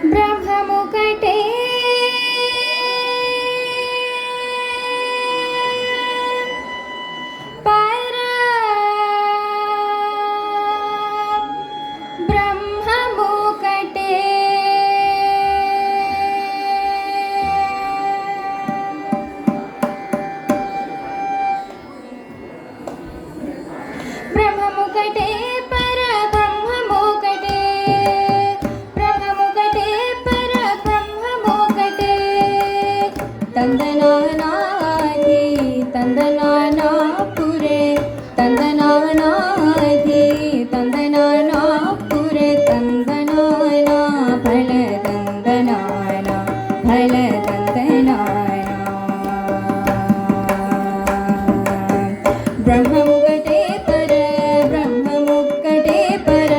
బ్రహ్మముకటే తందనానాధి తందనానా పురే తందనానాధి తందనానా పురే తందనానా ఫల తందనానా ఫల తందనానా బ్రహ్మముకటే పర బ్రహ్మముకటే పర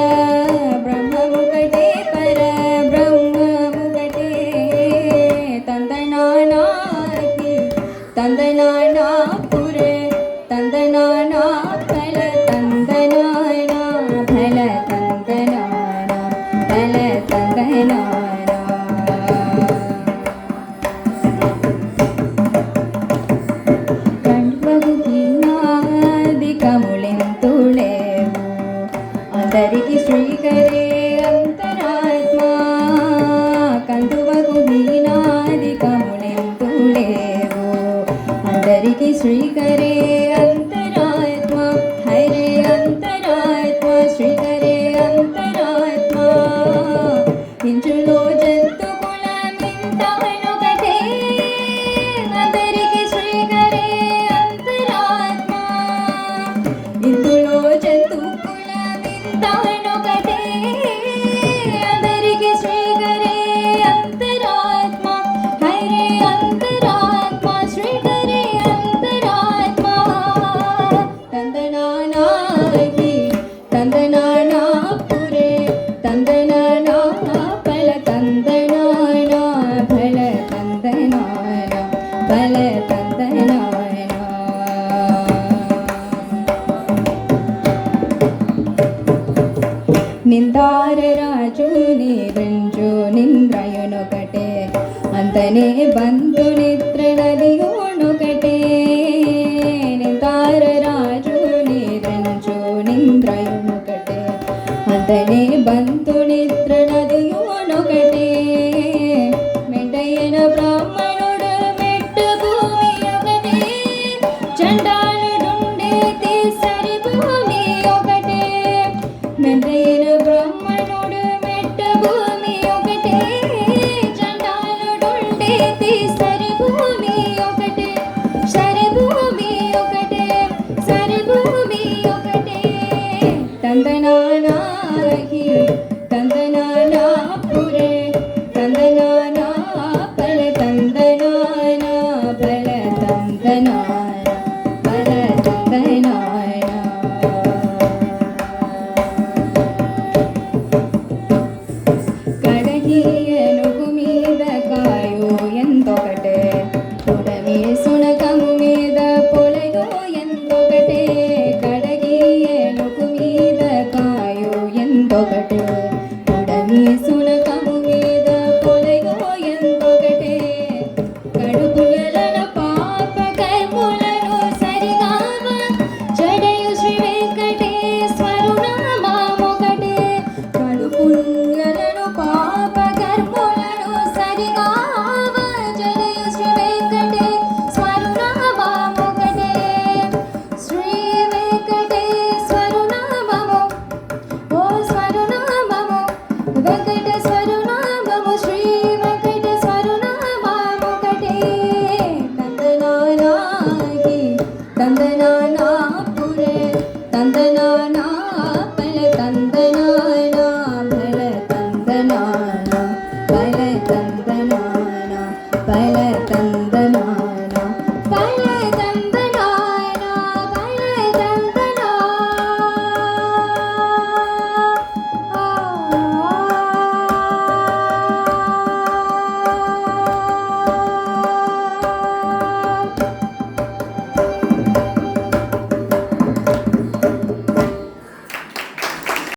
బ్రహ్మముకటే పర బ్రహ్మముకటే తందనానా తందనానా పురే తందనానా ఫల తందనానా ఫల తందనానా ఫల తందనానా కండ్వగుకినాదికములెంతులేవు అందరికి శ్రీకరే అంతరాత్మా కందువగుకినాదికములెంతులేవు అందరికి శ్రీకరే అంతరాత్మ హైరే అంతరాత్మ శ్రీకరే అంతరాత్మ ఇంచులో జంతు కులమింతానొకటే అందరికి శ్రీకరే అంతరాత్మ ఇందులో జంతు కులమింతానొకటే అందరికి శ్రీకరే అంతరాత్మ హైరే అంతరాత్మ శ్రీకరే తందనానా పురే తందనానా ఫల తందనానా ఫల తందనానా ఫల తందనానా నిందార రాజు నిరంజు నింద్రయునొకటే అంతనే బంధు నిద్ర నదియోనొకటే నిందార రాజు నిరంజు నింద్రయునొకటే అంతనే బంధు నిద్ర నదియోనొకటే మెండయ్యన బ్రాహ్మణుడు మెట్టు భూమి ఒకటే చండాలుడుండేది సరి భూమి ఒకటే మెండయ్యన బ్రాహ్మణుడు మెట్టు భూమి ఒకటే చండాలుడుండేది సరి భూమి ఒకటే సరి భూమి ఒకటే సరి భూమి ఒకటే తందనానాహి తందనానా పురే తందనానా ఫల తందనానా ఫల తందనానా ఫల తందనానా కడగియనుగు మీద కాయో ఎంతొకటే పుడమి సునకము మీద పొలయో ఎంతొకటే